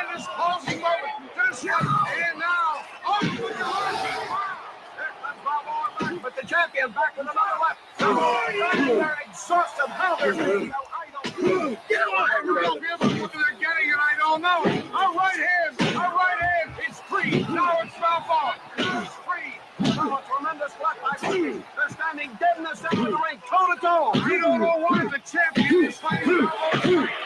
tremendous closing moment to this one. And now, on with the rushing crowd. There comes Balboa back, but the champion back with another left. They're exhausted. How they're getting, I don't know. Get away! What they're getting, and I don't know. A right hand. It's free. Now it's Balboa. It's free. Now a tremendous left by Stevie. They're standing dead in the center of the ring, toe to toe. We don't know why the champion is fighting Balboa.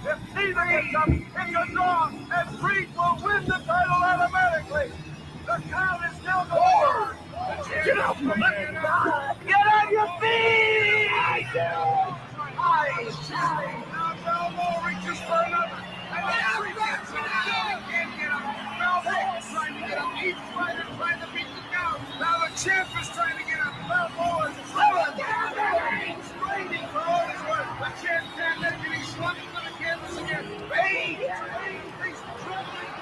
If neither gets up, it's a draw, and Creed will win the title automatically. The count is still going. Get up, get on your feet! Now Balboa reaches for another. And Creed gets it. Can't get up. Balboa's trying to get up. Each fighter trying to beat the count. Now the champ is trying to get up. Balboa is straining for all his work. The champ can't make it. He's slugging for the canvas again. He's struggling.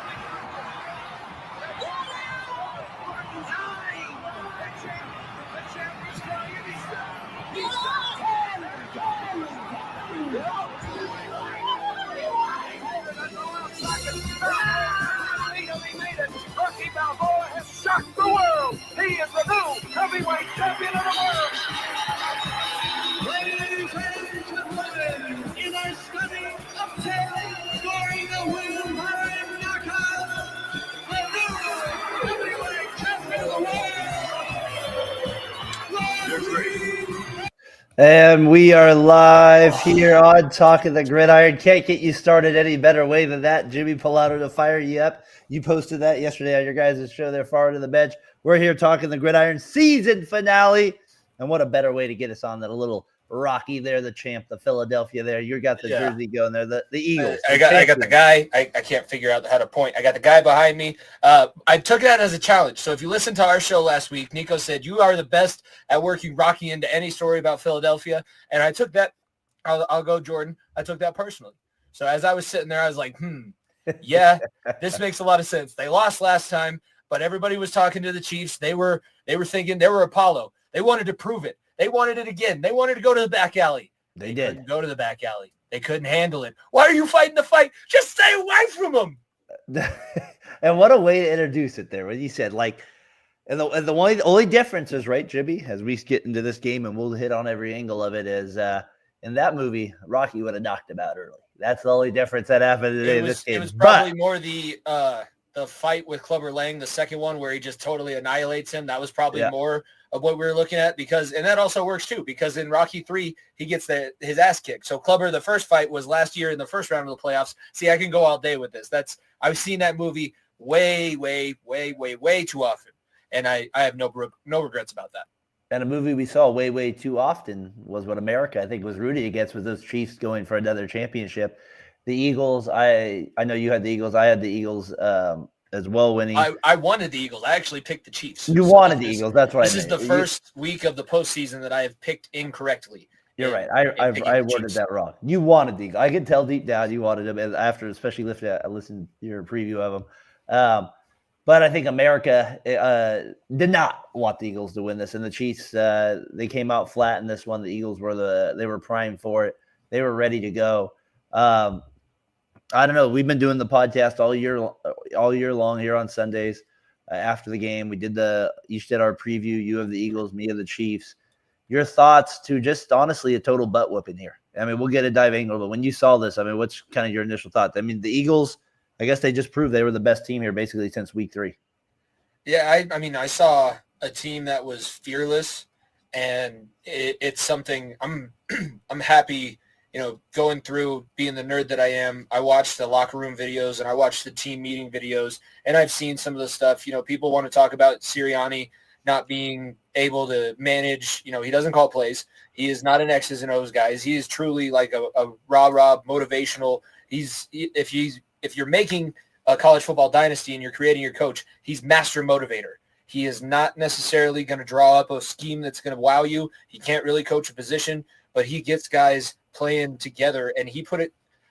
The champ is trying and he's he made it. Rocky Balboa has shocked the world. He is the new heavyweight champion of the world. Ladies and gentlemen, in our study of talent, scoring the win by knockout, the new heavyweight champion of the world, And we are live here on Talkin the Gridiron. Can't get you started any better way than that. Jimmy Pilato to fire you up. You posted that yesterday on your guys' show there, Far to the Bench. We're here talking the Gridiron season finale. And what a better way to get us on than a little Rocky there, the champ, the Philadelphia there. You got the jersey going there, the Eagles. I got the guy. I can't figure out how to point. I got the guy behind me. I took that as a challenge. So if you listened to our show last week, Nico said, you are the best at working Rocky into any story about Philadelphia. And I took that. I'll go, Jordan. I took that personally. So as I was sitting there, I was like, yeah, this makes a lot of sense. They lost last time, but everybody was talking to the Chiefs. They were thinking they were Apollo. They wanted to prove it. They wanted it again. They wanted to go to the back alley. They did. Couldn't go to the back alley. They couldn't handle it. Why are you fighting the fight? Just stay away from them. And what a way to introduce it there. What you said, like, and the only difference is, right, Jimmy, as we get into this game, and we'll hit on every angle of it, is in that movie, Rocky would have knocked him out early. That's the only difference that happened today in this game. It was probably more the fight with Clubber Lang, the second one, where he just totally annihilates him. That was probably more of what we were looking at, and that also works too, because in Rocky 3, he gets his ass kicked. So Clubber, the first fight was last year in the first round of the playoffs. See, I can go all day with this. I've seen that movie way too often. And I have no regrets about that. And a movie we saw way too often was what America, I think, was rooting against, was those Chiefs going for another championship. The Eagles, I know you had the Eagles. I had the Eagles as well winning. I wanted the Eagles. I actually picked the Chiefs. You wanted the Eagles. That's right. This is the first week of the postseason that I have picked incorrectly. You're right. I worded that wrong. You wanted the Eagles. I could tell deep down you wanted them after, especially I listened to your preview of them. But I think America did not want the Eagles to win this, and the Chiefs they came out flat in this one. The Eagles were primed for it. They were ready to go. I don't know. We've been doing the podcast all year long here on Sundays after the game. We each did our preview. You of the Eagles, me of the Chiefs. Your thoughts to just honestly a total butt whooping here. I mean, we'll get a dive angle, but when you saw this, I mean, what's kind of your initial thoughts? I mean, the Eagles, I guess they just proved they were the best team here basically since week 3. Yeah, I mean, I saw a team that was fearless, and it's something I'm happy. Going through being the nerd that I am, I watched the locker room videos and I watched the team meeting videos, and I've seen some of the stuff. People want to talk about Sirianni not being able to manage. He doesn't call plays. He is not an X's and O's guy. He is truly like a rah-rah motivational. If you're making a college football dynasty and you're creating your coach, he's master motivator. He is not necessarily going to draw up a scheme that's going to wow you. He can't really coach a position, but he gets guys playing together, and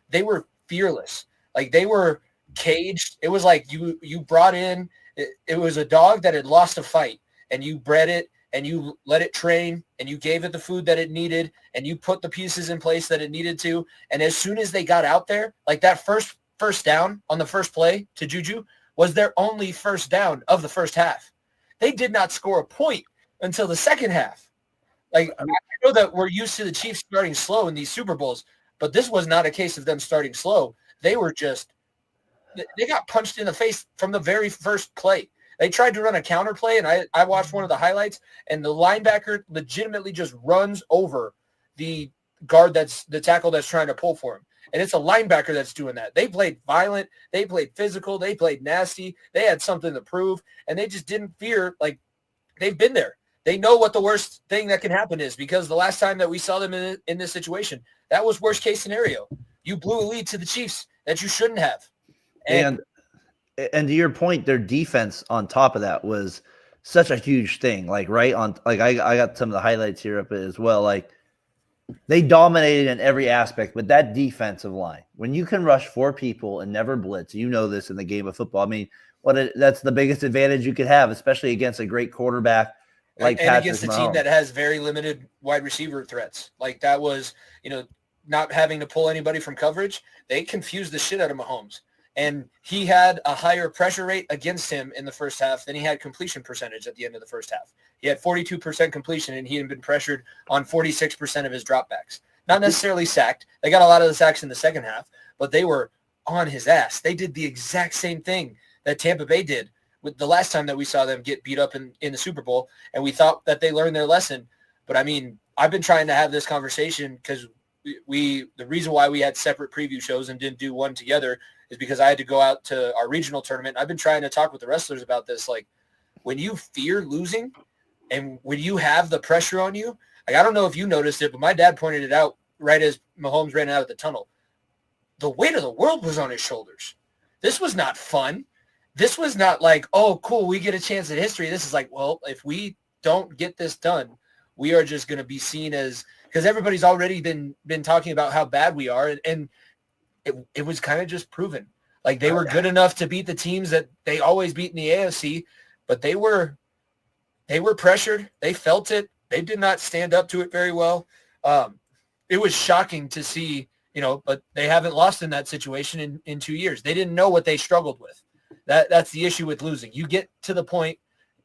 they were fearless. Like, they were caged. It was like you brought in, it was a dog that had lost a fight, and you bred it, and you let it train, and you gave it the food that it needed, and you put the pieces in place that it needed to. And as soon as they got out there, like that first down on the first play to Juju was their only first down of the first half. They did not score a point until the second half. Like, I know that we're used to the Chiefs starting slow in these Super Bowls, but this was not a case of them starting slow. They got punched in the face from the very first play. They tried to run a counter play, and I watched one of the highlights, and the linebacker legitimately just runs over the tackle that's trying to pull for him. And it's a linebacker that's doing that. They played violent. They played physical. They played nasty. They had something to prove, and they just didn't fear. Like, they've been there. They know what the worst thing that can happen is, because the last time that we saw them in this situation, that was worst case scenario. You blew a lead to the Chiefs that you shouldn't have. And to your point, their defense on top of that was such a huge thing. Like, right on, like I got some of the highlights here up as well. Like, they dominated in every aspect, but that defensive line, when you can rush 4 people and never blitz, this in the game of football. I mean, that's the biggest advantage you could have, especially against a great quarterback like and Patrick against a Mahomes. team that has very limited wide receiver threats. Like, that was, not having to pull anybody from coverage. They confused the shit out of Mahomes. And he had a higher pressure rate against him in the first half than he had completion percentage at the end of the first half. He had 42% completion, and he had been pressured on 46% of his dropbacks. Not necessarily sacked. They got a lot of the sacks in the second half, but they were on his ass. They did the exact same thing that Tampa Bay did with the last time that we saw them get beat up in the Super Bowl, and we thought that they learned their lesson. But, I mean, I've been trying to have this conversation because the reason why we had separate preview shows and didn't do one together is because I had to go out to our regional tournament. I've been trying to talk with the wrestlers about this. Like, when you fear losing and when you have the pressure on you, like, I don't know if you noticed it, but my dad pointed it out right as Mahomes ran out of the tunnel. The weight of the world was on his shoulders. This was not fun. This was not like, oh, cool, we get a chance at history. This is like, well, if we don't get this done, we are just going to be seen as, because everybody's already been talking about how bad we are, and it was kind of just proven. Like, they were good enough to beat the teams that they always beat in the AFC, but they were pressured. They felt it. They did not stand up to it very well. It was shocking to see, but they haven't lost in that situation in 2 years. They didn't know what they struggled with. That's the issue with losing. You get to the point,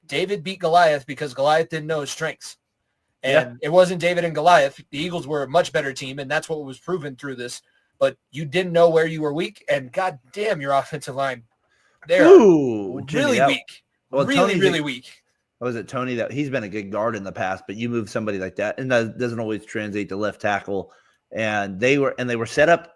David beat Goliath because Goliath didn't know his strengths. And It wasn't David and Goliath. The Eagles were a much better team, and that's what was proven through this. But you didn't know where you were weak, and God damn, your offensive line, they're really weak. Well, really weak. Was it Tony that he's been a good guard in the past, but you move somebody like that, and that doesn't always translate to left tackle. And they were set up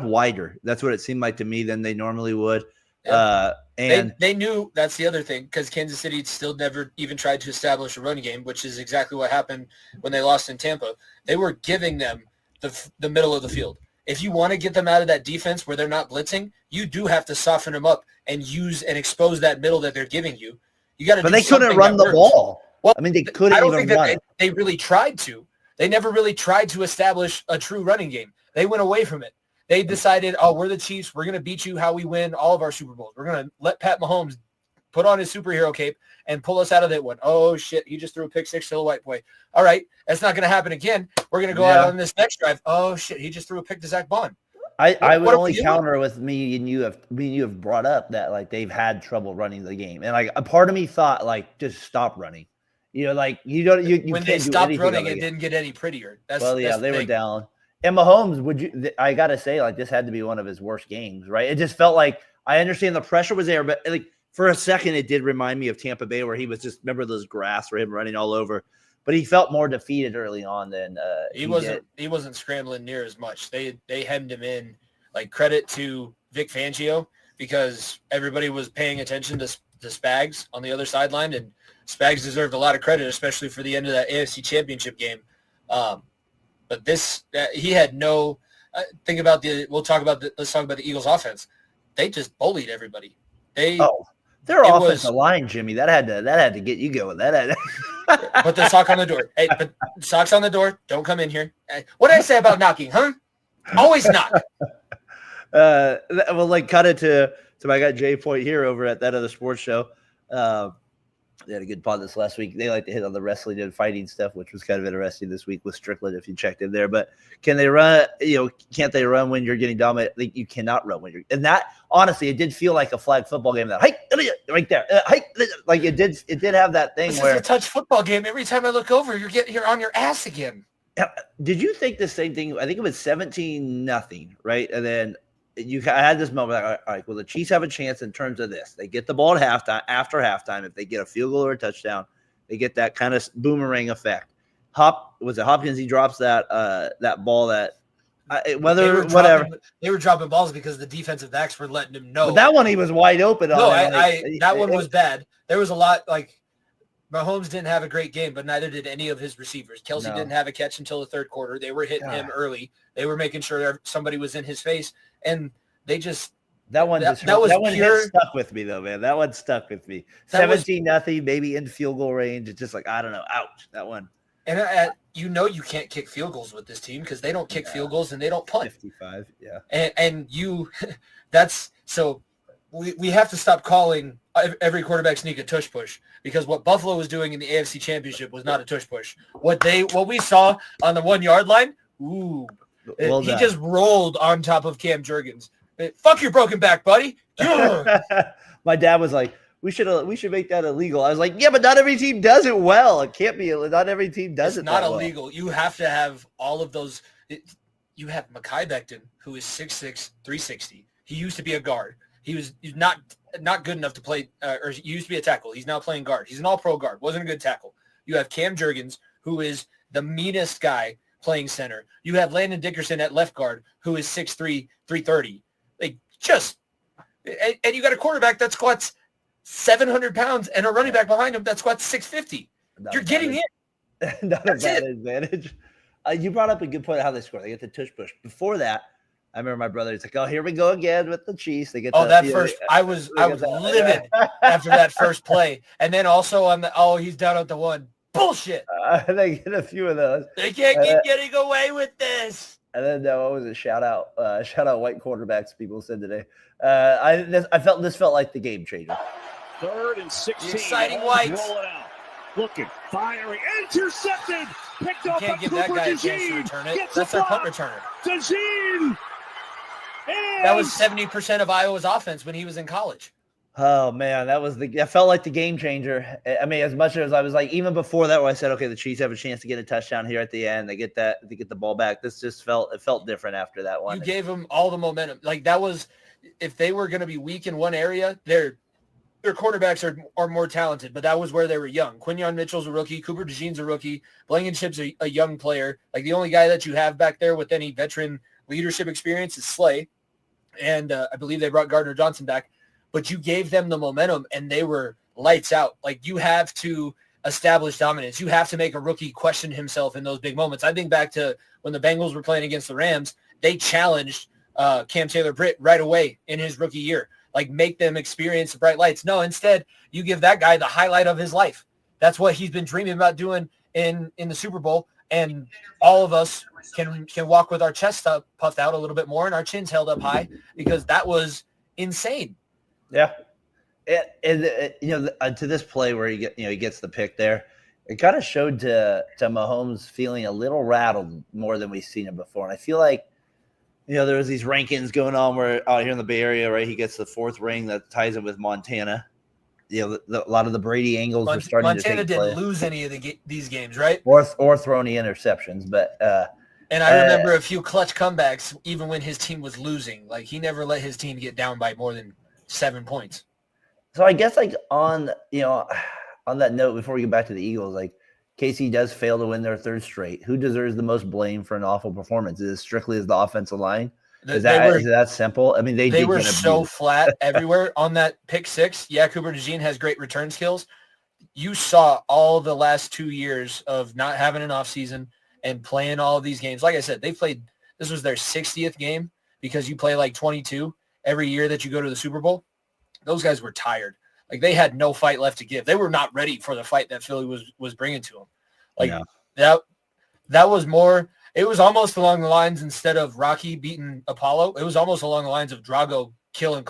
wider. That's what it seemed like to me than they normally would. Yeah. And they knew that's the other thing, because Kansas City still never even tried to establish a running game, which is exactly what happened when they lost in Tampa. They were giving them the middle of the field. If you want to get them out of that defense where they're not blitzing, you do have to soften them up and use and expose that middle that they're giving you. You got to. But they couldn't run the ball. Well, I mean, they couldn't. I don't think that they really tried to. They never really tried to establish a true running game. They went away from it. They decided, oh, we're the Chiefs. We're going to beat you how we win all of our Super Bowls. We're going to let Pat Mahomes put on his superhero cape and pull us out of that one. Oh, shit, he just threw a pick six to the white boy. All right, that's not going to happen again. We're going to go out on this next drive. Oh, shit, he just threw a pick to Zach Bond. I would only counter with me and you have brought up that, like, they've had trouble running the game. And, like, a part of me thought, like, just stop running. Like, you when they stopped running, it didn't get any prettier. They were down. And Mahomes, I got to say, like, this had to be one of his worst games, right? It just felt like, I understand the pressure was there, but, like, for a second, it did remind me of Tampa Bay, where he was just, remember those grass for him running all over. But he felt more defeated early on than he wasn't scrambling near as much. They hemmed him in. Like, credit to Vic Fangio, because everybody was paying attention to to Spags on the other sideline, and Spags deserved a lot of credit, especially for the end of that AFC Championship game. But he had no let's talk about the Eagles offense. They just bullied everybody. Their offensive line, Jimmy, that had to get you going. Put the sock on the door. Hey, put socks on the door. Don't come in here. What did I say about knocking, huh? Always knock. Well, like cut it to my guy Jay Point here over at that other sports show. They had a good pod this last week. They like to hit on the wrestling and fighting stuff, which was kind of interesting this week with Strickland, if you checked in there. But can they run? Can't they run when you're getting dominated? Like, you cannot run when you're. And that, honestly, it did feel like a flag football game. That right there, like it did. It did have that thing this where is a touch football game. Every time I look over, you're on your ass again. Did you think the same thing? I think it was 17-0, right? And then I had this moment like, all right, well, the Chiefs have a chance in terms of this. They get the ball at halftime. After halftime, if they get a field goal or a touchdown, they get that kind of boomerang effect. Was it Hopkins? He drops that ball that whatever. They were dropping balls because the defensive backs were letting him know. But that one he was wide open. That one was bad. There was a lot like Mahomes didn't have a great game, but neither did any of his receivers. Kelsey didn't have a catch until the third quarter. They were hitting him early. They were making sure somebody was in his face, and they just that one stuck with me though, man. That one stuck with me. 17-0, maybe in field goal range. It's just like, I don't know. Ouch, that one. And you can't kick field goals with this team because they don't kick field goals and they don't punt. 55, yeah. And we have to stop calling every quarterback sneak a tush push, because what Buffalo was doing in the AFC Championship was not a tush push. What we saw on the 1 yard line, he just rolled on top of Cam Jurgens. Fuck your broken back, buddy. My dad was like, we should make that illegal. I was like, yeah, but not every team does it well. It can't be. Not every team does it. It's not illegal. Well. You have to have all of those. You have Mekhi Becton, who is 6'6", 360. He used to be a guard. He's not good enough to play, or he used to be a tackle. He's now playing guard. He's an all-pro guard. Wasn't a good tackle. You have Cam Jurgens, who is the meanest guy playing center. You have Landon Dickerson at left guard, who is 6'3", 330. And you got a quarterback that squats 700 pounds and a running back behind him that squats 650. You're getting it. Not a bad advantage. You brought up a good point of how they score. They get the tush push. Before that, I remember my brother. He's like, "Oh, here we go again with the Chiefs." They get I was livid after that first play, and then also on he's down at the one. Bullshit. They get a few of those. They can't keep getting away with this. And then what was it? Shout out white quarterbacks. People said today. I felt this felt like the game changer. 3rd and 16. The exciting whites. Rolling out. Looking, firing, intercepted. Picked off by give that guy a chance to return it. That's their punt returner. Dejeen. That was 70% of Iowa's offense when he was in college. Oh man, that felt like the game changer. I mean, as much as I was like, even before that, where I said, okay, the Chiefs have a chance to get a touchdown here at the end. They get the ball back. This just felt different after that one. You gave them all the momentum. Like that was, if they were going to be weak in one area, their quarterbacks are more talented, but that was where they were young. Quinyon Mitchell's a rookie. Cooper DeJean's a rookie. Blankenship's a young player. Like the only guy that you have back there with any veteran leadership experience is Slay. And I believe they brought Gardner Johnson back. But you gave them the momentum, and they were lights out. Like, you have to establish dominance. You have to make a rookie question himself in those big moments. I think back to when the Bengals were playing against the Rams, they challenged Cam Taylor-Britt right away in his rookie year. Like, make them experience the bright lights. No, instead, you give that guy the highlight of his life. That's what he's been dreaming about doing in the Super Bowl, and all of us can walk with our chest puffed out a little bit more and our chins held up high, because that was insane. Yeah. And to this play where he gets the pick there, it kind of showed to Mahomes feeling a little rattled more than we've seen him before. And I feel like, there was these rankings going on where out here in the Bay Area, right, he gets the 4th ring that ties him with Montana. A lot of the Brady angles were starting Montana to take didn't lose any of these games, right? Or throw any interceptions, but and I remember a few clutch comebacks even when his team was losing. Like, he never let his team get down by more than 7 points. So I guess on that note, before we get back to the Eagles, like KC does fail to win their 3rd straight. Who deserves the most blame for an awful performance? Is it strictly as the offensive line? Is that simple? I mean, they were so flat everywhere on that pick six. Yeah, Cooper DeJean has great return skills. You saw all the last 2 years of not having an offseason and playing all of these games. Like I said, this was their 60th game because you play like 22 every year that you go to the Super Bowl. Those guys were tired. Like they had no fight left to give. They were not ready for the fight that Philly was bringing to them. Like that was more. It was almost along the lines, instead of Rocky beating Apollo, it was almost along the lines of Drago killing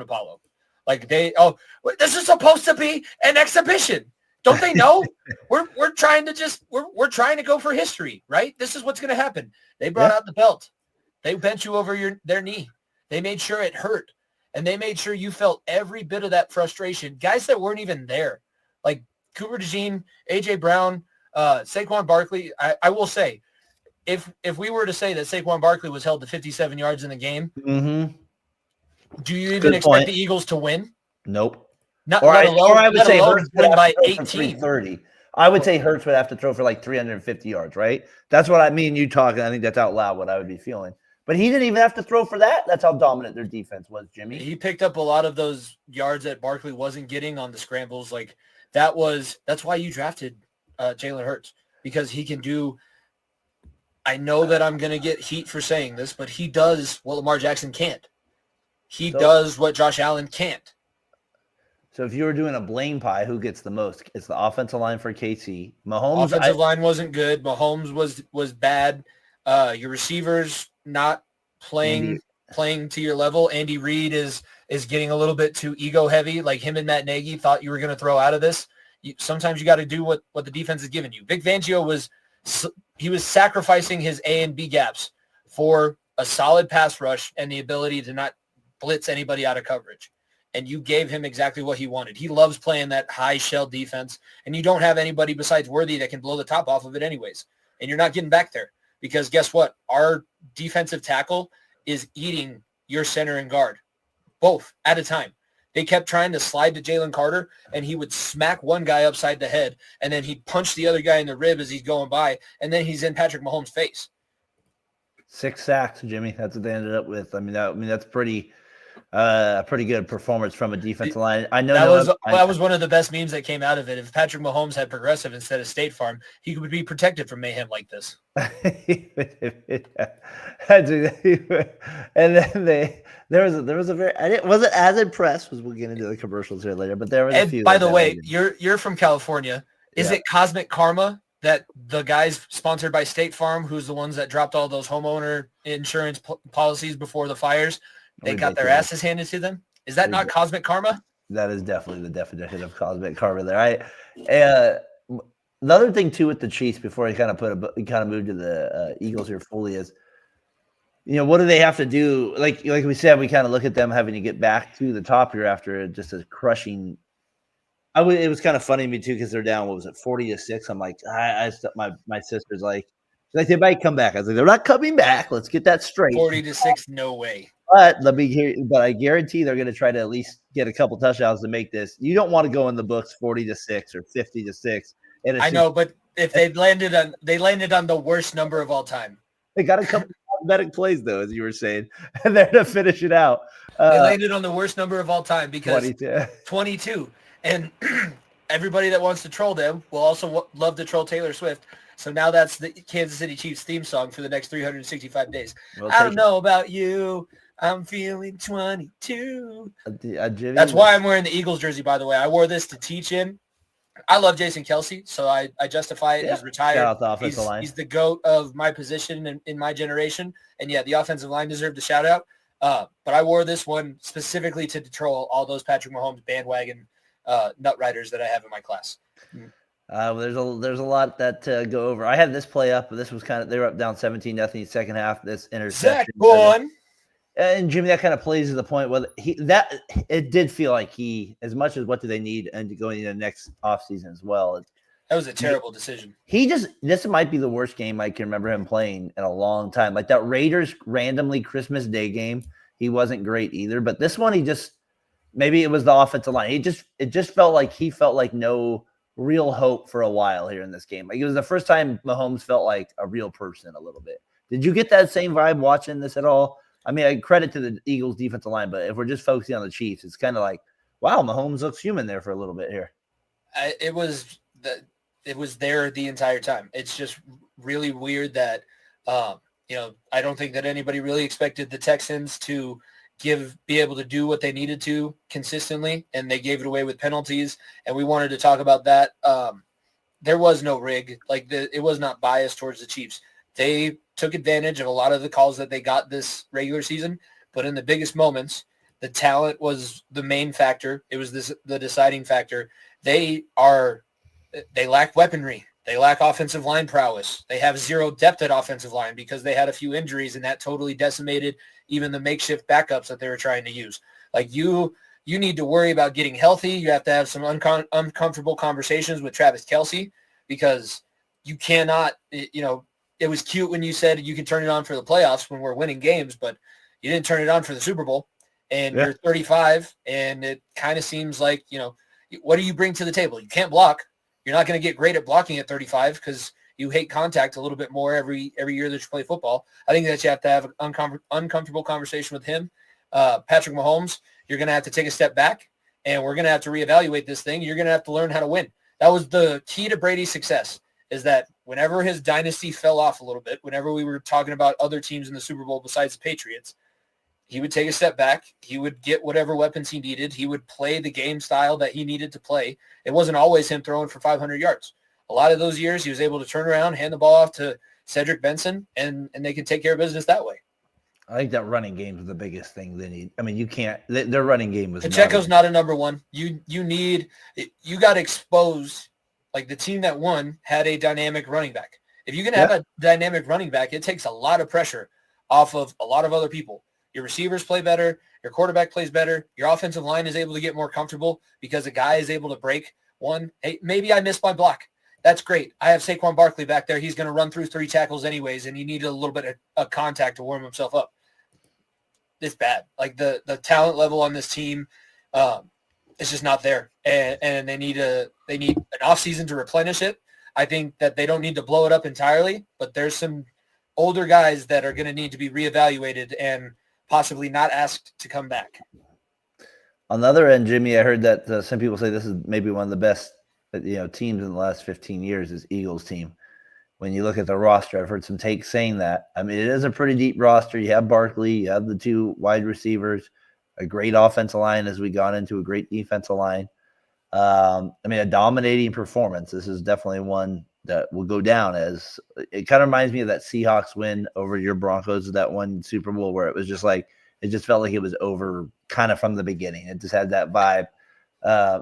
Apollo. Like this is supposed to be an exhibition. Don't they know? we're trying to go for history, right? This is what's going to happen. They brought out the belt. They bent you over their knee. They made sure it hurt, and they made sure you felt every bit of that frustration. Guys that weren't even there, like Cooper DeJean, AJ Brown, Saquon Barkley. I will say, if we were to say that Saquon Barkley was held to 57 yards in the game, do you even expect the Eagles to win? Nope. I would say Hurts win by 18. 30. I would say Hurts would have to throw for like 350 yards, right? That's what I mean. You talking. I think that's out loud what I would be feeling. But he didn't even have to throw for that. That's how dominant their defense was, Jimmy. He picked up a lot of those yards that Barkley wasn't getting on the scrambles. Like that's why you drafted Jalen Hurts, because he can do. I know that I'm going to get heat for saying this, but he does what Lamar Jackson can't. He does what Josh Allen can't. So if you were doing a blame pie, who gets the most? It's the offensive line for KC. Mahomes. Offensive line wasn't good. Mahomes was bad. Your receivers not playing to your level. Andy Reid is getting a little bit too ego heavy. Like him and Matt Nagy thought you were going to throw out of this. Sometimes you got to do what the defense is giving you. Vic Fangio was sacrificing his A and B gaps for a solid pass rush and the ability to not blitz anybody out of coverage. And you gave him exactly what he wanted. He loves playing that high shell defense, and you don't have anybody besides Worthy that can blow the top off of it anyways. And you're not getting back there because guess what? Our defensive tackle is eating your center and guard, both at a time. They kept trying to slide to Jalen Carter, and he would smack one guy upside the head, and then he'd punch the other guy in the rib as he's going by, and then he's in Patrick Mahomes' face. 6 sacks, Jimmy. That's what they ended up with. That's pretty good performance from a defensive line. I know that was one of the best memes that came out of it. If Patrick Mahomes had Progressive instead of State Farm, he would be protected from mayhem like this. And then there was a very, I wasn't as impressed as we'll get into the commercials here later, but there was a few. By the way, you're from California. Is it Cosmic Karma that the guys sponsored by State Farm, who's the ones that dropped all those homeowner insurance policies before the fires, they got their asses handed to them? Is that not Cosmic Karma? That is definitely the definition of Cosmic Karma there. The other thing too with the Chiefs, before I kind of move to the Eagles here fully, is, what do they have to do? Like we said, we kind of look at them having to get back to the top here after just a crushing. It was kind of funny to me too because they're down. What was it, 40-6? I'm like, my sister's like they might come back. I was like, they're not coming back. Let's get that straight. 40-6, no way. But I guarantee they're going to try to at least get a couple touchdowns to make this. You don't want to go in the books 40-6 or 50-6. I know, but if they landed on the worst number of all time. They got a couple automatic plays though, as you were saying, and they're to finish it out. They landed on the worst number of all time because 22. And everybody that wants to troll them will also love to troll Taylor Swift. So now that's the Kansas City Chiefs theme song for the next 365 days. I don't know about you. I'm feeling 22. That's why I'm wearing the Eagles jersey, by the way. I wore this to teach him. I love Jason Kelsey, so I justify it. He's retired. Shout out the offensive line. He's the GOAT of my position in my generation. And, yeah, the offensive line deserved a shout-out. But I wore this one specifically to troll all those Patrick Mahomes bandwagon nut riders that I have in my class. There's a lot that go over. I had this play up, but this was they were up down 17-0 second half. This interception. Zach, go on. And Jimmy, that kind of plays to the point where it did feel like as much as what do they need and going into the next offseason as well. That was a terrible decision. This might be the worst game I can remember him playing in a long time. Like that Raiders randomly Christmas Day game, he wasn't great either. But this one, maybe it was the offensive line. It just felt like no real hope for a while here in this game. Like it was the first time Mahomes felt like a real person a little bit. Did you get that same vibe watching this at all? I mean, I credit to the Eagles defensive line, but if we're just focusing on the Chiefs, it's kind of like, wow, Mahomes looks human there for a little bit here. It was there the entire time. It's just really weird that, I don't think that anybody really expected the Texans to be able to do what they needed to consistently, and they gave it away with penalties. And we wanted to talk about that. There was no rig. It was not biased towards the Chiefs. They took advantage of a lot of the calls that they got this regular season, but in the biggest moments, the talent was the main factor. It was the deciding factor. They lack weaponry. They lack offensive line prowess. They have zero depth at offensive line because they had a few injuries, and that totally decimated even the makeshift backups that they were trying to use. You need to worry about getting healthy. You have to have some uncomfortable conversations with Travis Kelce, because you cannot, it was cute when you said you can turn it on for the playoffs when we're winning games, but you didn't turn it on for the Super Bowl, and you're 35, and it kind of seems like, what do you bring to the table? You can't block. You're not going to get great at blocking at 35 because you hate contact a little bit more every year that you play football. I think that you have to have an uncomfortable conversation with him. Patrick Mahomes, you're going to have to take a step back, and we're going to have to reevaluate this thing. You're going to have to learn how to win. That was the key to Brady's success, is that whenever his dynasty fell off a little bit, whenever we were talking about other teams in the Super Bowl besides the Patriots, he would take a step back. He would get whatever weapons he needed. He would play the game style that he needed to play. It wasn't always him throwing for 500 yards. A lot of those years, he was able to turn around, hand the ball off to Cedric Benson, and they could take care of business that way. I think that running game was the biggest thing they need. I mean, you can't – their running game was – Pacheco's not a number one. You got exposed. The team that won had a dynamic running back. If you can have a dynamic running back, it takes a lot of pressure off of a lot of other people. Your receivers play better. Your quarterback plays better. Your offensive line is able to get more comfortable because a guy is able to break one. Hey, maybe I missed my block. That's great. I have Saquon Barkley back there. He's going to run through 3 tackles anyways, and he needed a little bit of contact to warm himself up. It's bad. The talent level on this team, it's just not there, and they need an offseason to replenish it. I think that they don't need to blow it up entirely, but there's some older guys that are going to need to be reevaluated and possibly not asked to come back. On the other end, Jimmy, I heard that some people say this is maybe one of the best teams in the last 15 years is Eagles team. When you look at the roster, I've heard some takes saying that. I mean, it is a pretty deep roster. You have Barkley, you have the 2 wide receivers, a great offensive line as we got into a great defensive line. A dominating performance. This is definitely one that will go down as it kind of reminds me of that Seahawks win over your Broncos, that one Super Bowl where it was just it just felt like it was over kind of from the beginning. It just had that vibe.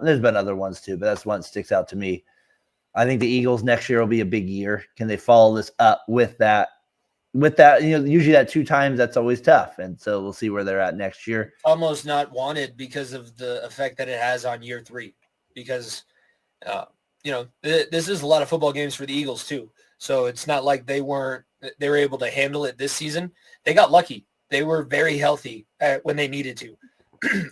There's been other ones too, but that's one that sticks out to me. I think the Eagles next year will be a big year. Can they follow this up with that? Usually that 2 times, that's always tough. And so we'll see where they're at next year. Almost not wanted because of the effect that it has on year 3, because, this is a lot of football games for the Eagles too. So it's not like they were able to handle it this season. They got lucky. They were very healthy when they needed to.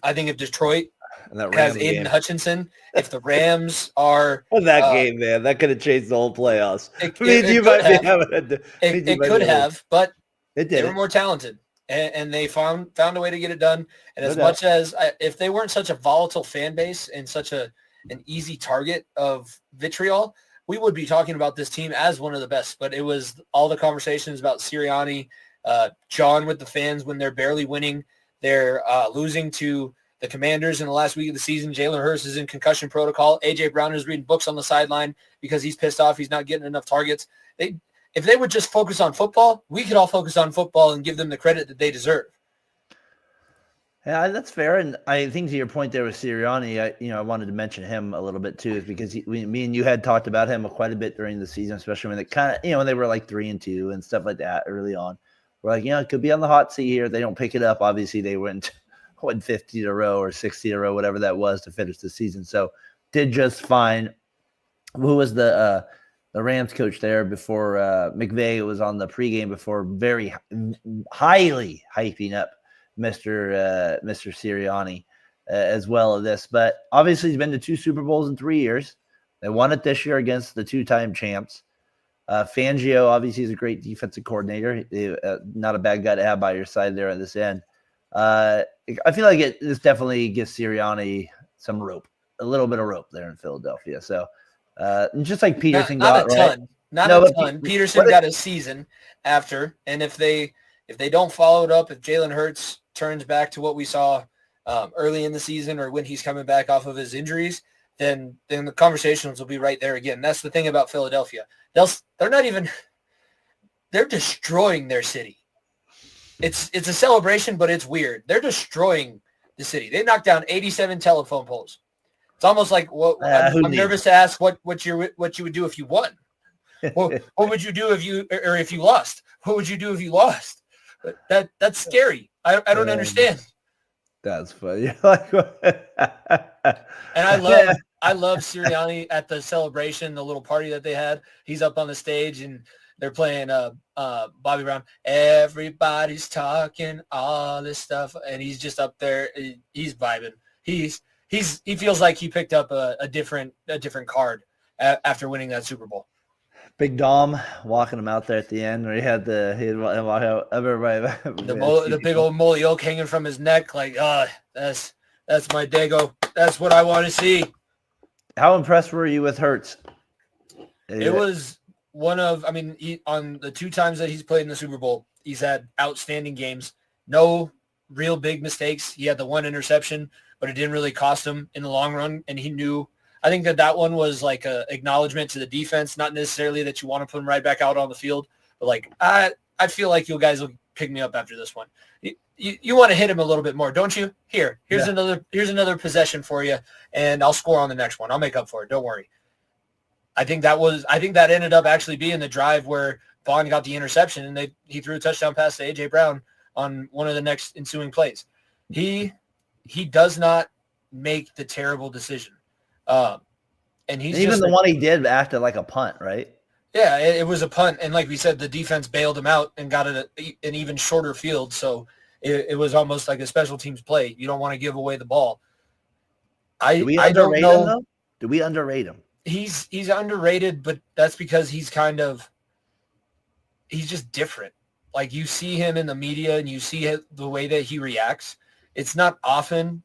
I think if Detroit has Aiden Hutchinson, if the Rams are game, man, that could have changed the whole playoffs. It could have, but they were more talented, and they found a way to get it done. And as much as if they weren't such a volatile fan base and such an easy target of vitriol, we would be talking about this team as one of the best. But it was all the conversations about Sirianni, John with the fans when they're barely winning, they're losing to the Commanders in the last week of the season. Jalen Hurts is in concussion protocol. A.J. Brown is reading books on the sideline because he's pissed off he's not getting enough targets. If they would just focus on football, we could all focus on football and give them the credit that they deserve. Yeah, that's fair. And I think to your point there with Sirianni, I wanted to mention him a little bit too, is because me and you had talked about him quite a bit during the season, especially when they when they were 3-2 and stuff like that early on. We're it could be on the hot seat here. They don't pick it up. Obviously, they went 50 in a row or 60 in a row, whatever that was, to finish the season. So did just fine. Who was the Rams coach there before McVay was on the pregame before, very highly hyping up Mr. Sirianni as well as this. But obviously he's been to 2 Super Bowls in 3 years. They won it this year against the 2-time champs. Fangio obviously is a great defensive coordinator. Not a bad guy to have by your side there at this end. I feel like this definitely gives Sirianni some rope, a little bit of rope there in Philadelphia. So just like Peterson not got, a ton, right? not No, a ton. Peterson got a season after, and if they don't follow it up, if Jalen Hurts turns back to what we saw early in the season or when he's coming back off of his injuries, then the conversations will be right there again. That's the thing about Philadelphia. They're destroying their city. It's a celebration, but it's weird. They're destroying the city. They knocked down 87 telephone poles. It's almost like I'm nervous to ask what you would do if you won. What would you do if you lost? What would you do if you lost? That's scary. I don't understand. That's funny. And I love Sirianni at the celebration, the little party that they had. He's up on the stage and they're playing Bobby Brown. Everybody's talking all this stuff, and he's just up there. He's vibing. He feels like he picked up a different card after winning that Super Bowl. Big Dom walking him out there at the end, where he had everybody. The big old molly oak hanging from his neck, like, that's my Dago. That's what I want to see. How impressed were you with Hurts? It was on the 2 times that he's played in the Super Bowl, he's had outstanding games. No real big mistakes. He had the 1 interception, but it didn't really cost him in the long run, and he knew. I think that one was like a acknowledgement to the defense, not necessarily that you want to put him right back out on the field, but like I feel like you guys will pick me up after this one. You want to hit him a little bit more, don't you? Here's another possession for you, and I'll score on the next one. I'll make up for it. Don't worry. I think that ended up actually being the drive where Vaughn got the interception, and he threw a touchdown pass to A.J. Brown on one of the next ensuing plays. He does not make the terrible decision. And he's even the one he did after like a punt, right? Yeah, it was a punt, and like we said, the defense bailed him out and got an even shorter field, so it was almost like a special teams play. You don't want to give away the ball. I don't know. Him, though? Do we underrate him? He's underrated, but that's because he's just different. Like you see him in the media and you see the way that he reacts. It's not often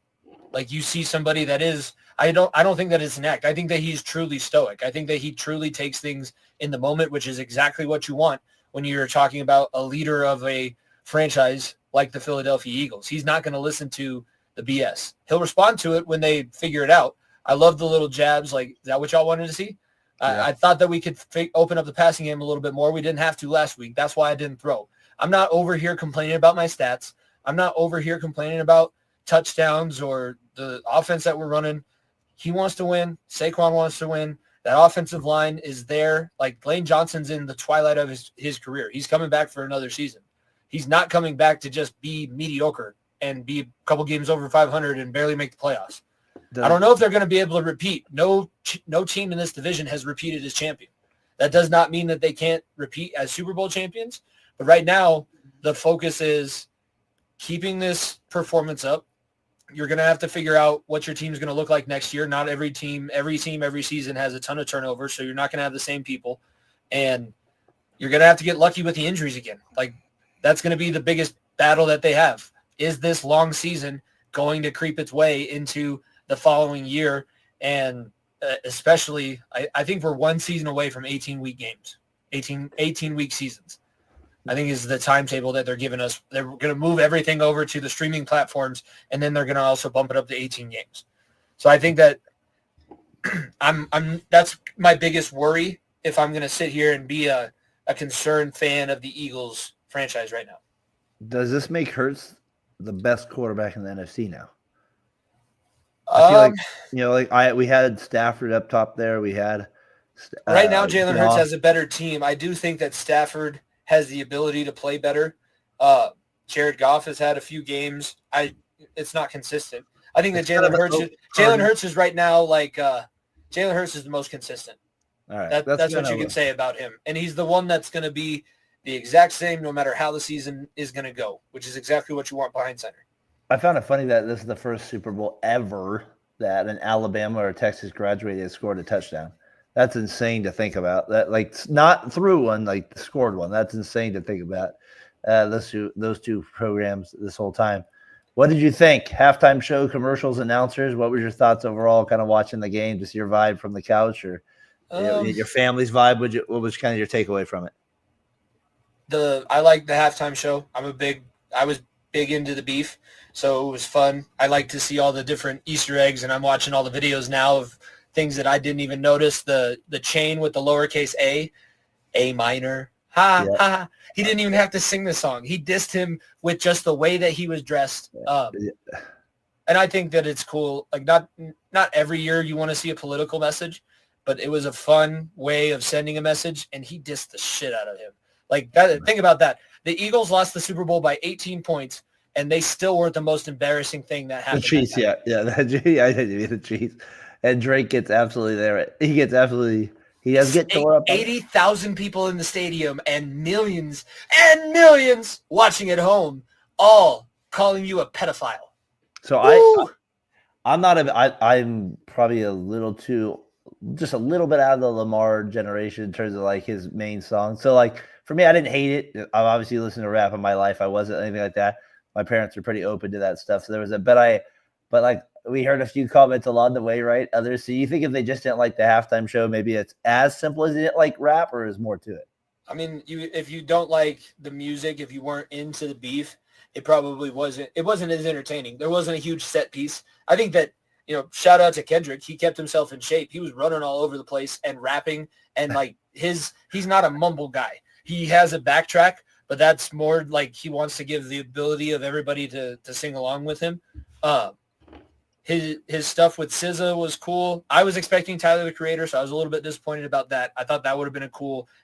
like you see somebody that is. I don't think that it's an act. I think that he's truly stoic. I think that he truly takes things in the moment, which is exactly what you want when you're talking about a leader of a franchise like the Philadelphia Eagles. He's not going to listen to the BS. He'll respond to it when they figure it out. I love the little jabs. Like, is that what y'all wanted to see? Yeah. I thought that we could open up the passing game a little bit more. We didn't have to last week. That's why I didn't throw. I'm not over here complaining about my stats. I'm not over here complaining about touchdowns or the offense that we're running. He wants to win. Saquon wants to win. That offensive line is there. Like Lane Johnson's in the twilight of his career. He's coming back for another season. He's not coming back to just be mediocre and be a couple games over 500 and barely make the playoffs. I don't know if they're going to be able to repeat. No team in this division has repeated as champion. That does not mean that they can't repeat as Super Bowl champions. But right now, the focus is keeping this performance up. You're going to have to figure out what your team's going to look like next year. Not every team, every season has a ton of turnover, so you're not going to have the same people. And you're going to have to get lucky with the injuries again. Like, that's going to be the biggest battle that they have. Is this long season going to creep its way into the following year? And especially, I think we're one season away from 18-week games, 18-week seasons. I think is the timetable that they're giving us. They're going to move everything over to the streaming platforms, and then they're going to also bump it up to 18 games. So I think that that's my biggest worry if I'm going to sit here and be a concerned fan of the Eagles franchise right now. Does this make Hurts the best quarterback in the NFC now? I feel like we had Stafford up top there. We had right now Jalen Hurts has a better team. I do think that Stafford has the ability to play better. Jared Goff has had a few games. It's not consistent. I think that Jalen Hurts is right now like Jalen Hurts is the most consistent. All right, that's what you can say about him. And he's the one that's going to be the exact same no matter how the season is going to go, which is exactly what you want behind center. I found it funny that this is the first Super Bowl ever that an Alabama or Texas graduate has scored a touchdown. That's insane to think about. That like not through one, like the scored one. That's insane to think about. Those two programs this whole time. What did you think? Halftime show, commercials, announcers. What were your thoughts overall? Kind of watching the game, just your vibe from the couch, or your family's vibe? What was kind of your takeaway from it? I like the halftime show. I was big into the beef, so it was fun. I like to see all the different Easter eggs, and I'm watching all the videos now of things that I didn't even notice. The chain with the lowercase A minor. Ha. He didn't even have to sing the song. He dissed him with just the way that he was dressed. And I think that it's cool. Like not every year you want to see a political message, but it was a fun way of sending a message, and he dissed the shit out of him. Like that. Think about that. The Eagles lost the Super Bowl by 18 points, and they still weren't the most embarrassing thing that happened. The Chiefs, yeah. The Chiefs. And Drake gets absolutely there. He does get tore up. 80,000 people in the stadium and millions watching at home, all calling you a pedophile. So I'm probably just a little bit out of the Lamar generation in terms of like his main song. So like for me, I didn't hate it. I've obviously listened to rap in my life. I wasn't anything like that. My parents are pretty open to that stuff. So there was but like we heard a few comments along the way, right? Others. So you think if they just didn't like the halftime show, maybe it's as simple as they didn't like rap, or is more to it? I mean, if you don't like the music, if you weren't into the beef, it probably wasn't. It wasn't as entertaining. There wasn't a huge set piece. I think that, shout out to Kendrick. He kept himself in shape. He was running all over the place and rapping, and like he's not a mumble guy. He has a backtrack, but that's more like he wants to give the ability of everybody to sing along with him. His stuff with SZA was cool. I was expecting Tyler, the Creator, so I was a little bit disappointed about that. I thought that would have been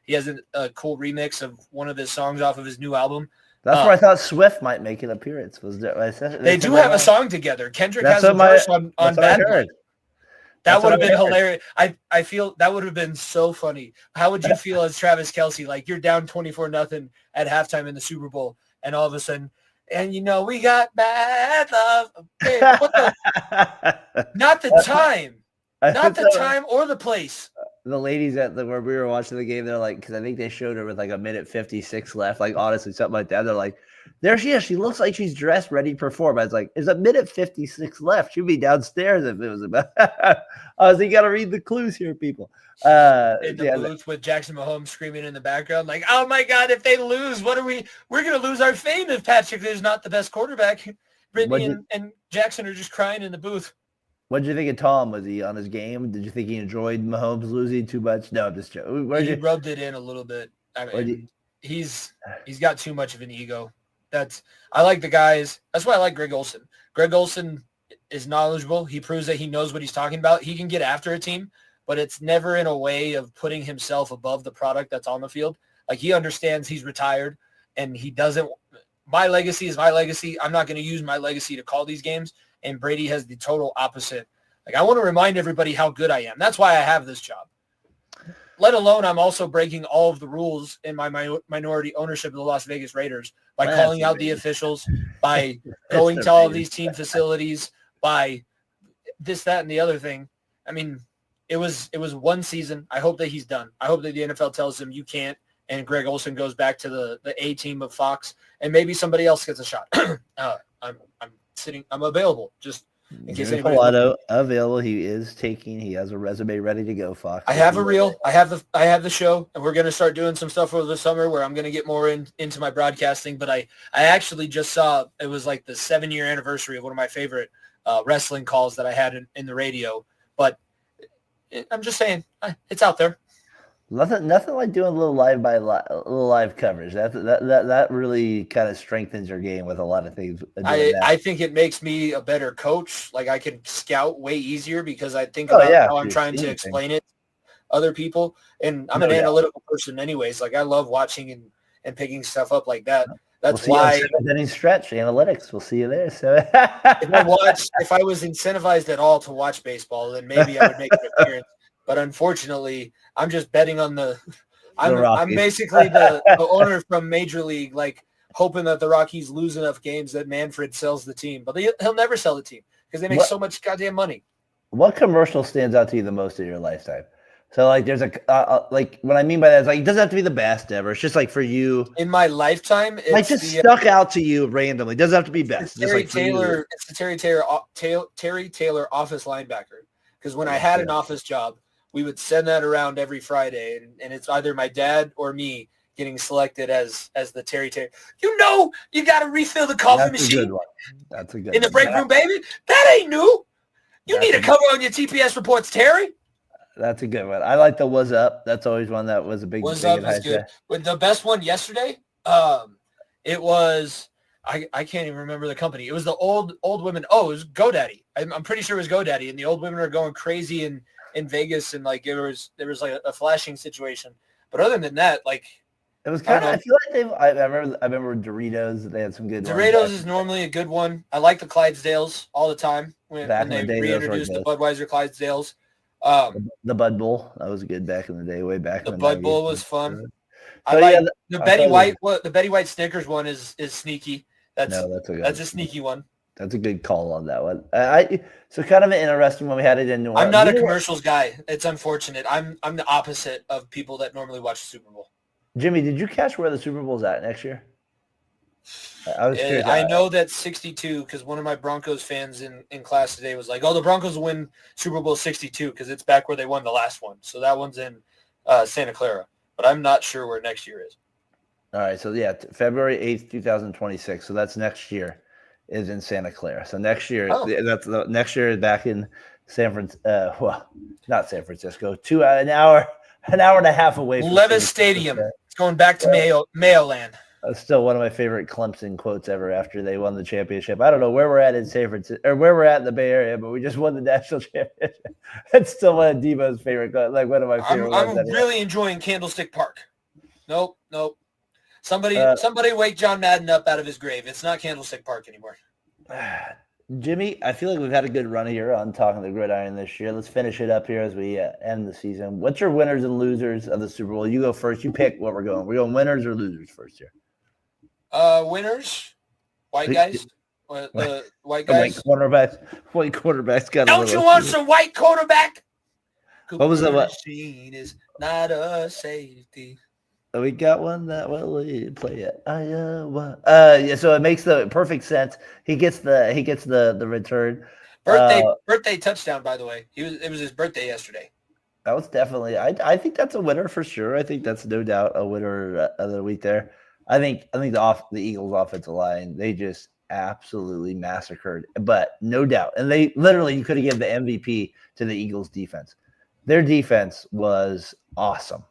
he has a cool remix of one of his songs off of his new album. That's where I thought Swift might make an appearance. They do have a song together. Kendrick has a verse on Bad Boy. That would have been hilarious. I feel that would have been so funny. How would you feel as Travis Kelce? Like you're down 24-0 at halftime in the Super Bowl, and all of a sudden, and we got bad love. Hey, not the time or the place. The ladies where we were watching the game, they're like, because I think they showed her with like a minute 56 left, like honestly, something like that. They're like, there she is. She looks like she's dressed, ready to perform. I was like, there's a minute 56 left. She'd be downstairs if it was about. I was like, you got to read the clues here, people. In the booth with Jackson Mahomes screaming in the background, like, oh my God, if they lose, we're going to lose our fame if Patrick is not the best quarterback. Brittany and Jackson are just crying in the booth. What did you think of Tom? Was he on his game? Did you think he enjoyed Mahomes losing too much? No, I'm just joking. He rubbed it in a little bit. I mean, he's got too much of an ego. I like the guys. That's why I like Greg Olsen. Greg Olsen is knowledgeable. He proves that he knows what he's talking about. He can get after a team, but it's never in a way of putting himself above the product that's on the field. Like he understands he's retired and he doesn't. My legacy is my legacy. I'm not going to use my legacy to call these games. And Brady has the total opposite. Like I want to remind everybody how good I am. That's why I have this job. Let alone I'm also breaking all of the rules in my minority ownership of the Las Vegas Raiders by calling out the officials, by going to all of these team facilities, by this, that, and the other thing. I mean, it was one season. I hope that he's done. I hope that the NFL tells him you can't, and Greg Olsen goes back to the A team of Fox, and maybe somebody else gets a shot. I'm available just in case anybody. Available. He has a resume ready to go, Fox. I have a reel. I have the show, and we're going to start doing some stuff over the summer where I'm going to get more into my broadcasting. But I actually just saw, it was like the 7-year anniversary of one of my favorite wrestling calls that I had in the radio. But I'm just saying, it's out there. Nothing like doing a little live coverage. That really kind of strengthens your game with a lot of things. I think it makes me a better coach. Like I can scout way easier because I think about how I'm trying to explain it to other people. And I'm an analytical person anyways. Like I love watching and picking stuff up like that. That's why any stretch analytics. We'll see you there. So if I was incentivized at all to watch baseball, then maybe I would make an appearance. But unfortunately, I'm just betting on I'm basically the owner from Major League, like hoping that the Rockies lose enough games that Manfred sells the team. But he'll never sell the team because they make so much goddamn money. What commercial stands out to you the most in your lifetime? So like, there's like what I mean by that is like it doesn't have to be the best ever. It's just like for you, In my lifetime, it's like just stuck out to you randomly. It doesn't have to be best. It's Just like for you. It's the Terry Taylor office linebacker. Because when I had an office job, we would send that around every Friday, and it's either my dad or me getting selected as the Terry Taylor. You got to refill the coffee That's machine. a good one. That's a good In the one. break room, baby. That ain't new. You need to cover on your TPS reports, Terry. That's a good one. I like the "was up." That's always one that was a big. Was thing up is good. But the best one yesterday, it was I can't even remember the company. It was the old women. Oh, it was GoDaddy. I'm pretty sure it was GoDaddy, and the old women are going crazy in Vegas, and like there was like a flashing situation. But other than that, like it was kind of. I feel like I remember Doritos. They had some good. Doritos is normally a good one. I like the Clydesdales all the time when they reintroduced the Budweiser Clydesdales. The Bud Bowl, that was good back in the day, way back. The Bud Bowl was fun. So, I like the Betty White. The Betty White Snickers one is sneaky. That's a sneaky one. That's a good call on that one. So kind of an interesting one we had it in New Orleans. I'm not a commercials guy. It's unfortunate. I'm the opposite of people that normally watch the Super Bowl. Jimmy, did you catch where the Super Bowl's at next year? I was curious. I know that 62 because one of my Broncos fans in class today was like, "Oh, the Broncos will win Super Bowl 62 because it's back where they won the last one." So that one's in Santa Clara, but I'm not sure where next year is. All right, so yeah, February 8th, 2026. So that's next year is in Santa Clara. So next year, next year is back in San Francisco. Well, not San Francisco. An hour and a half away from Levis Stadium. It's going back to Mayo Land. That's still one of my favorite Clemson quotes ever after they won the championship. I don't know where we're at in San Francisco or where we're at in the Bay Area, but we just won the national championship. It's still one of Debo's favorite, like one of my favorite. I'm really enjoying Candlestick Park. Nope. Somebody wake John Madden up out of his grave. It's not Candlestick Park anymore. Jimmy, I feel like we've had a good run here on Talking the Gridiron this year. Let's finish it up here as we end the season. What's your winners and losers of the Super Bowl? You go first. You pick what we're going. We're going winners or losers first here. Winners, white guys. The white guys. White quarterbacks got. Don't you want some white quarterback? What was that? Machine is not a safety. We got one that will play it. Yeah. So it makes the perfect sense. He gets the return. Birthday touchdown, by the way. It was his birthday yesterday. That was definitely. I think that's a winner for sure. I think that's no doubt a winner of the week there. I think the Eagles' offensive line, they just absolutely massacred, but no doubt. And they literally, you could have given the MVP to the Eagles' defense. Their defense was awesome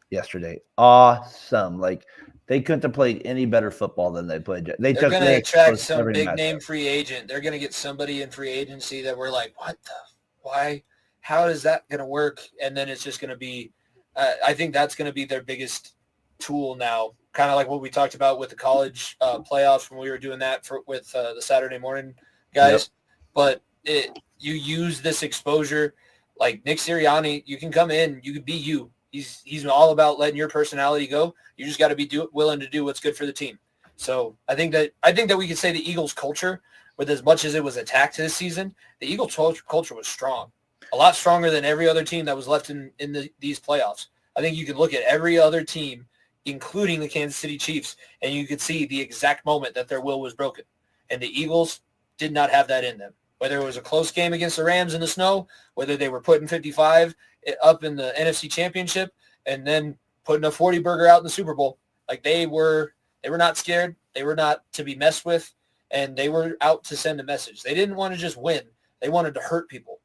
yesterday. Awesome. Like they couldn't have played any better football than they played. They're going to attract some big name free agent. They're going to get somebody in free agency that we're like, what the, why, how is that going to work? And then it's just going to be, I think that's going to be their biggest tool now. Kind of like what we talked about with the college playoffs when we were doing that with the Saturday morning guys. But you use this exposure. Like Nick Sirianni, you can come in, you can be you. He's all about letting your personality go. You just got to be willing to do what's good for the team. So I think that we could say the Eagles culture, with as much as it was attacked this season, the Eagles culture was strong, a lot stronger than every other team that was left in these playoffs. I think you could look at every other team, including the Kansas City Chiefs, and you could see the exact moment that their will was broken. And the Eagles did not have that in them. Whether it was a close game against the Rams in the snow, whether they were putting 55 up in the NFC Championship and then putting a 40 burger out in the Super Bowl, like they were not scared. They were not to be messed with, and they were out to send a message. They didn't want to just win. They wanted to hurt people.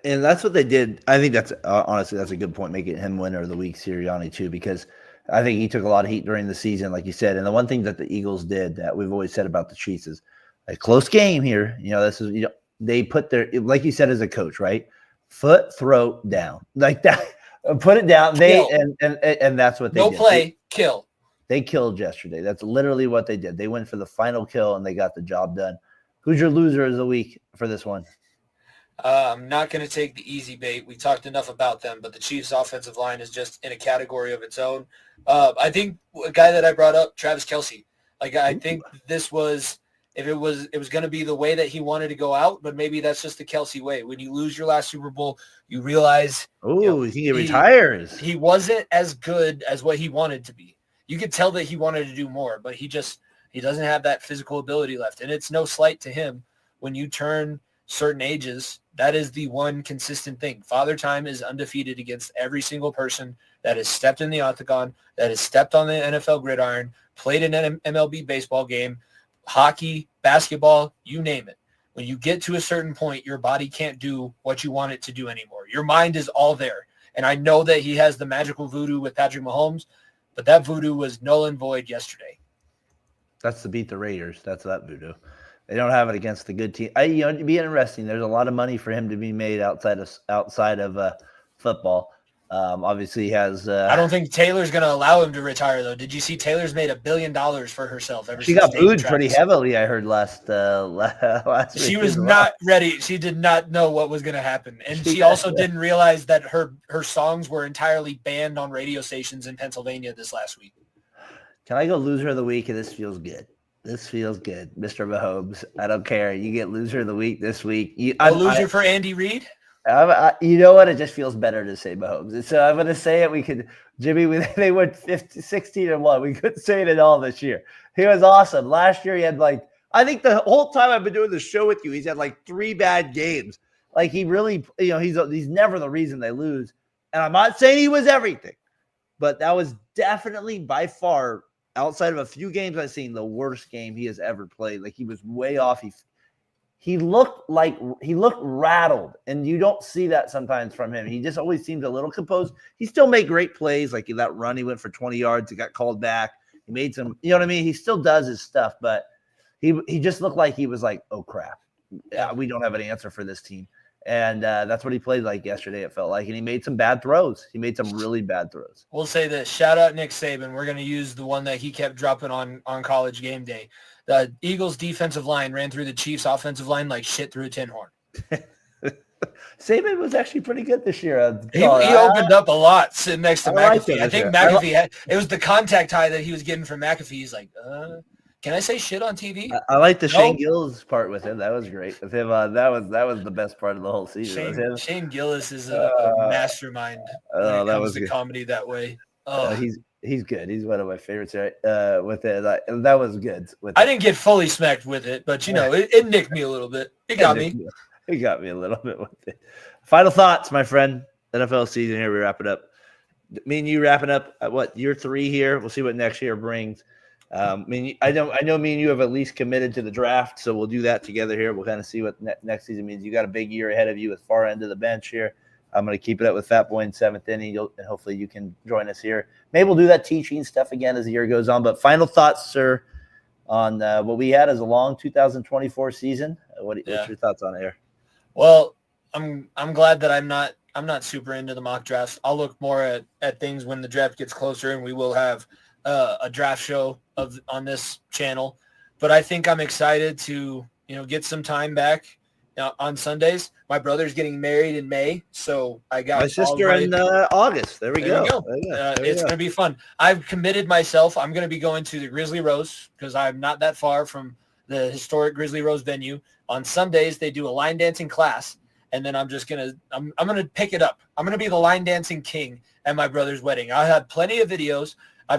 And that's what they did. I think that's honestly, that's a good point, making him winner of the week, Sirianni, too, because I think he took a lot of heat during the season, like you said. And the one thing that the Eagles did that we've always said about the Chiefs is a close game here. This is, they put their, like you said as a coach, right? Foot, throat down. Like that. Put it down. And that's what they did. No play, kill. They killed yesterday. That's literally what they did. They went for the final kill and they got the job done. Who's your loser of the week for this one? I'm not going to take the easy bait. We talked enough about them, but the Chiefs' offensive line is just in a category of its own. I think a guy that I brought up, Travis Kelce. Like I think this was if it was going to be the way that he wanted to go out, but maybe that's just the Kelsey way. When you lose your last Super Bowl, you realize he retires. He wasn't as good as what he wanted to be. You could tell that he wanted to do more, but he doesn't have that physical ability left. And it's no slight to him. When you turn certain ages, that is the one consistent thing. Father Time is undefeated against every single person that has stepped in the octagon, that has stepped on the NFL gridiron, played an MLB baseball game, hockey, basketball, you name it. When you get to a certain point, your body can't do what you want it to do anymore. Your mind is all there. And I know that he has the magical voodoo with Patrick Mahomes, but that voodoo was null and void yesterday. That's to beat the Raiders. That's that voodoo. They don't have it against the good team. It'd be interesting. There's a lot of money for him to be made outside of football. Obviously, he has. I don't think Taylor's going to allow him to retire, though. Did you see Taylor's made $1 billion for herself? She got booed pretty heavily. I heard last week. She was not ready. She did not know what was going to happen, and she also didn't realize that her songs were entirely banned on radio stations in Pennsylvania this last week. Can I go loser of the week? And this feels good. This feels good, Mr. Mahomes. I don't care. You get loser of the week this week. Loser for Andy Reid? You know what? It just feels better to say Mahomes. So I'm going to say it. We could, Jimmy, they went 16-1. We couldn't say it at all this year. He was awesome. Last year he had I think the whole time I've been doing the show with you, he's had 3 bad games. He really, he's never the reason they lose. And I'm not saying he was everything, but that was definitely by far, outside of a few games I've seen, the worst game he has ever played. He was way off. He looked rattled, and you don't see that sometimes from him. He just always seems a little composed. He still made great plays, like that run. He went for 20 yards. He got called back. He made some, you know what I mean? He still does his stuff, but he just looked like he was oh, crap. Yeah, we don't have an answer for this team. And that's what he played like yesterday, it felt like. And he made some bad throws. He made some really bad throws. We'll say this. Shout out Nick Saban. We're going to use the one that he kept dropping on College Game Day. The Eagles' defensive line ran through the Chiefs' offensive line like shit through a tin horn. Saban was actually pretty good this year. He opened up a lot sitting next to McAfee. I think McAfee it was the contact high that he was getting from McAfee. He's like, can I say shit on TV? I like the Shane Gillis part with him. That was great. With him, that was the best part of the whole season. Shane Gillis is a mastermind. That was the comedy that way. He's good. He's one of my favorites. Right? With it, that was good. I didn't get fully smacked with it, but it nicked me a little bit. It got me. It got me a little bit with it. Final thoughts, my friend. NFL season here. We wrap it up. Me and you wrapping up at year 3 here. We'll see what next year brings. I know me and you have at least committed to the draft, so we'll do that together here. We'll kind of see what next season means. You got a big year ahead of you with far end of the bench here. I'm going to keep it up with Fat Boy in 7th inning, and hopefully you can join us here. Maybe we'll do that teaching stuff again as the year goes on. But final thoughts, sir, on what we had as a long 2024 season. What's your thoughts on it here? Well, I'm glad that I'm not super into the mock drafts. I'll look more at things when the draft gets closer, and we will have a draft show on this channel. But I think I'm excited to get some time back on Sundays. My brother's getting married in May, so I got my sister in August. There we go. It's going to be fun. I've committed myself. I'm going to be going to the Grizzly Rose because I'm not that far from the historic Grizzly Rose venue. On Sundays, they do a line dancing class, and then I'm going to pick it up. I'm going to be the line dancing king at my brother's wedding. I have plenty of videos. I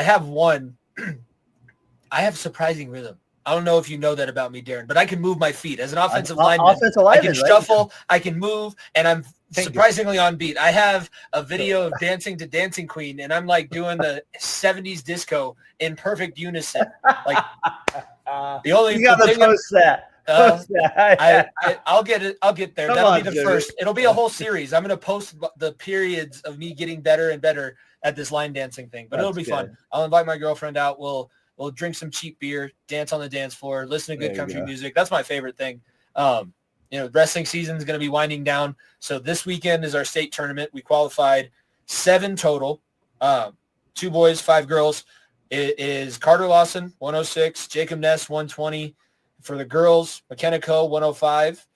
have one. I have surprising rhythm. I don't know if you know that about me, Daren, but I can move my feet as an offensive lineman. I can shuffle, right? I can move, and I'm surprisingly on beat. I have a video of dancing to Dancing Queen, and I'm doing the 70s disco in perfect unison. The only you got to post that. I'll get it. I'll get there. That'll be the first. It'll be a whole series. I'm going to post the periods of me getting better and better at this line dancing thing, but it'll be fun. I'll invite my girlfriend out. We'll drink some cheap beer, dance on the dance floor, listen to good country music. That's my favorite thing. Wrestling season is going to be winding down. So this weekend is our state tournament. We qualified 7 total, 2 boys, 5 girls. It is Carter Lawson, 106, Jacob Ness, 120. For the girls, McKenna Coe, 105.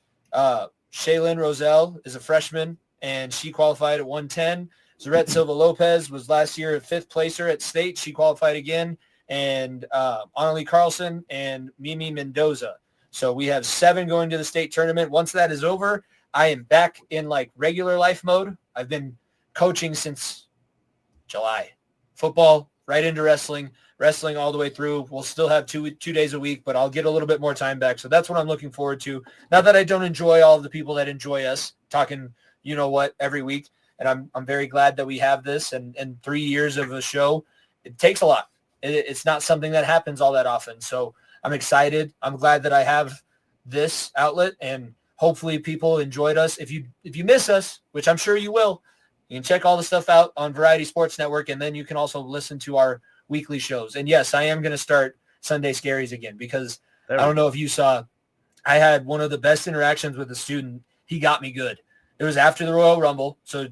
Shaylin Roselle is a freshman, and she qualified at 110. Zarette Silva Lopez was last year a 5th placer at state. She qualified again. and Annalie Carlson and Mimi Mendoza. So we have 7 going to the state tournament. Once that is over, I am back in like regular life mode. I've been coaching since July. Football, right into wrestling all the way through. We'll still have two days a week, but I'll get a little bit more time back. So that's what I'm looking forward to. Not that I don't enjoy all of the people that enjoy us talking, you know what, every week. And I'm very glad that we have this and 3 years of a show. It takes a lot. It's not something that happens all that often. So I'm excited. I'm glad that I have this outlet, and hopefully people enjoyed us. If you miss us, which I'm sure you will, you can check all the stuff out on Variety Sports Network, and then you can also listen to our weekly shows. And yes, I am going to start Sunday Scaries again, because I don't know if you saw, I had one of the best interactions with a student. He got me good. It was after the Royal Rumble. So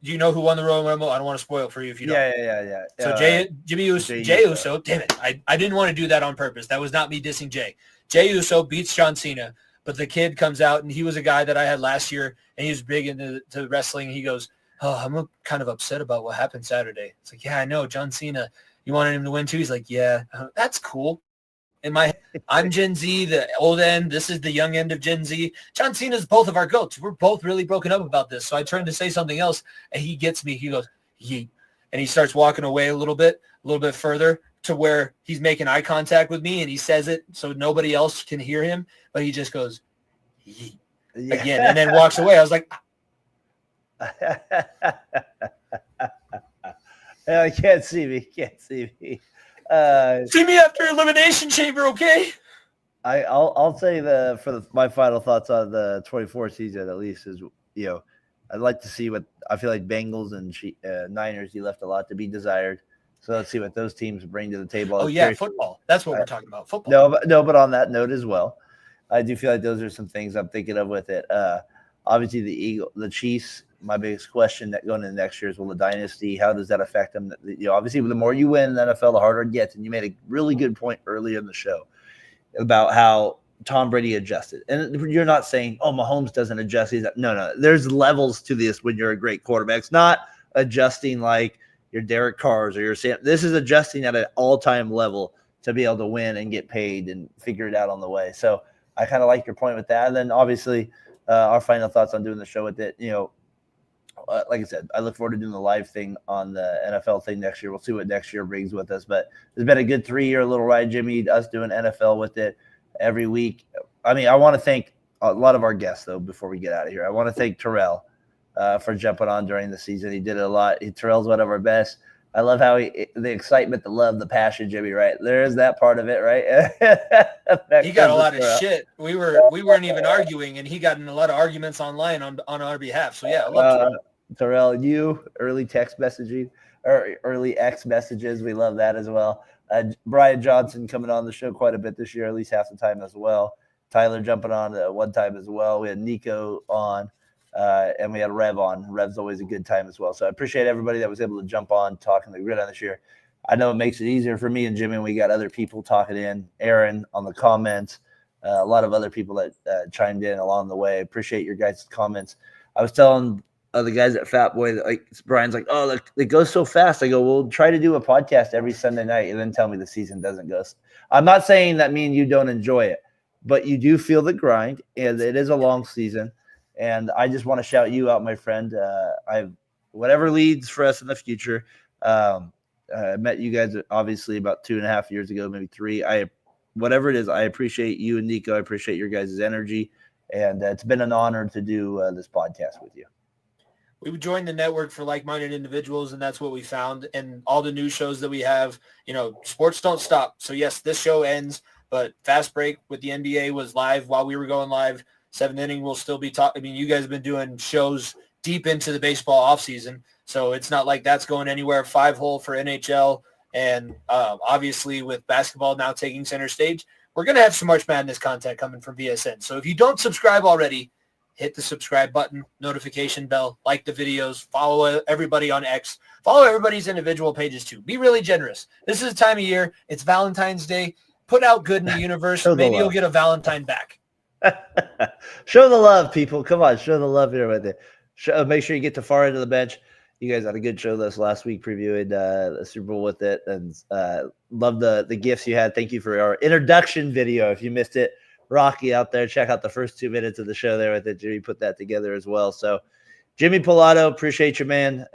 do you know who won the Royal Rumble? I don't want to spoil it for you if you don't. Yeah. So Jay Uso, damn it. I didn't want to do that on purpose. That was not me dissing Jay. Jay Uso beats John Cena, but the kid comes out, and he was a guy that I had last year, and he was big into wrestling. He goes, oh, I'm kind of upset about what happened Saturday. It's like, yeah, I know, John Cena. You wanted him to win too? He's like, yeah, that's cool. I'm Gen Z, the old end. This is the young end of Gen Z. John Cena's both of our goats. We're both really broken up about this. So I turned to say something else, and he gets me. He goes, yeet. And he starts walking away a little bit further to where he's making eye contact with me, and he says it so nobody else can hear him, but he just goes, yeet, again, and then walks away. I was like, I can't see me. See me after Elimination Chamber, okay? I'll say my final thoughts on the 24 season at least is, I'd like to see what I feel like Bengals and Niners. You left a lot to be desired. So let's see what those teams bring to the table. Oh yeah, football. That's what we're talking about. Football. No, but on that note as well, I do feel like those are some things I'm thinking of with it. Obviously the Chiefs. My biggest question that going into next year is, will the dynasty, how does that affect them? Obviously, the more you win in the NFL, the harder it gets. And you made a really good point earlier in the show about how Tom Brady adjusted. And you're not saying, oh, Mahomes doesn't adjust. No. There's levels to this when you're a great quarterback. It's not adjusting like your Derek Carrs or your Sam. This is adjusting at an all-time level to be able to win and get paid and figure it out on the way. So I kind of like your point with that. And then obviously our final thoughts on doing the show with it, like I said, I look forward to doing the live thing on the NFL thing next year. We'll see what next year brings with us. But it's been a good 3-year little ride, Jimmy, us doing NFL with it every week. I mean, I want to thank a lot of our guests, though, before we get out of here. I want to thank Terrell for jumping on during the season. He did it a lot. Terrell's one of our best. I love how the excitement, the love, the passion, Jimmy, right? There is that part of it, right? He got a lot of shit. We weren't even arguing, and he got in a lot of arguments online on our behalf. So, yeah, I love Terrell. Terrell, you early text messaging or early X messages. We love that as well. Brian Johnson coming on the show quite a bit this year, at least half the time as well. Tyler jumping on one time as well. We had Nico on, and we had Rev on. Rev's always a good time as well. So I appreciate everybody that was able to jump on Talking the Gridiron this year. I know it makes it easier for me and Jimmy. We got other people talking in. Aaron on the comments. A lot of other people that chimed in along the way. Appreciate your guys' comments. I was telling the guys at Fat Boy, like Brian's like, oh, look, it goes so fast. I go, well, try to do a podcast every Sunday night and then tell me the season doesn't go. I'm not saying that me and you don't enjoy it, but you do feel the grind, and it is a long season. And I just want to shout you out, my friend. Whatever leads for us in the future. I met you guys obviously about 2.5 years ago, maybe 3. Whatever it is, I appreciate you and Nico. I appreciate your guys' energy, and it's been an honor to do this podcast with you. We joined the network for like-minded individuals, and that's what we found. And all the new shows that we have, sports don't stop. So, yes, this show ends, but Fast Break with the NBA was live while we were going live. 7th Inning will still be talking. I mean, you guys have been doing shows deep into the baseball offseason, so it's not like that's going anywhere. 5-hole for NHL, and obviously with basketball now taking center stage, we're going to have some March Madness content coming from VSN. So if you don't subscribe already, hit the subscribe button, notification bell, like the videos, follow everybody on X, follow everybody's individual pages too. Be really generous. This is the time of year. It's Valentine's Day. Put out good in the universe. Maybe you'll get a Valentine back. Show the love, people. Come on, show the love here with it. Make sure you get to far end of the bench. You guys had a good show this last week previewing the Super Bowl with it, and love the gifts you had. Thank you for our introduction video. If you missed it, Rocky out there, check out the first 2 minutes of the show there with it. Jimmy put that together as well. So, Jimmy Pilato, appreciate you, man.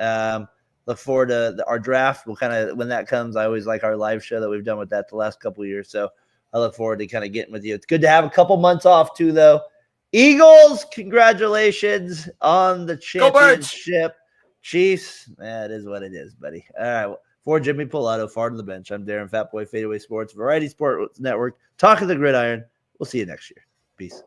Look forward to our draft. We'll kind of, when that comes, I always like our live show that we've done with that the last couple of years. So, I look forward to kind of getting with you. It's good to have a couple months off too, though. Eagles, congratulations on the championship. Chiefs, it is what it is, buddy. All right. For Jimmy Pilato, far to the bench, I'm Daren, Fatboy Fadeaway Sports, Variety Sports Network, Talkin the Gridiron. We'll see you next year. Peace.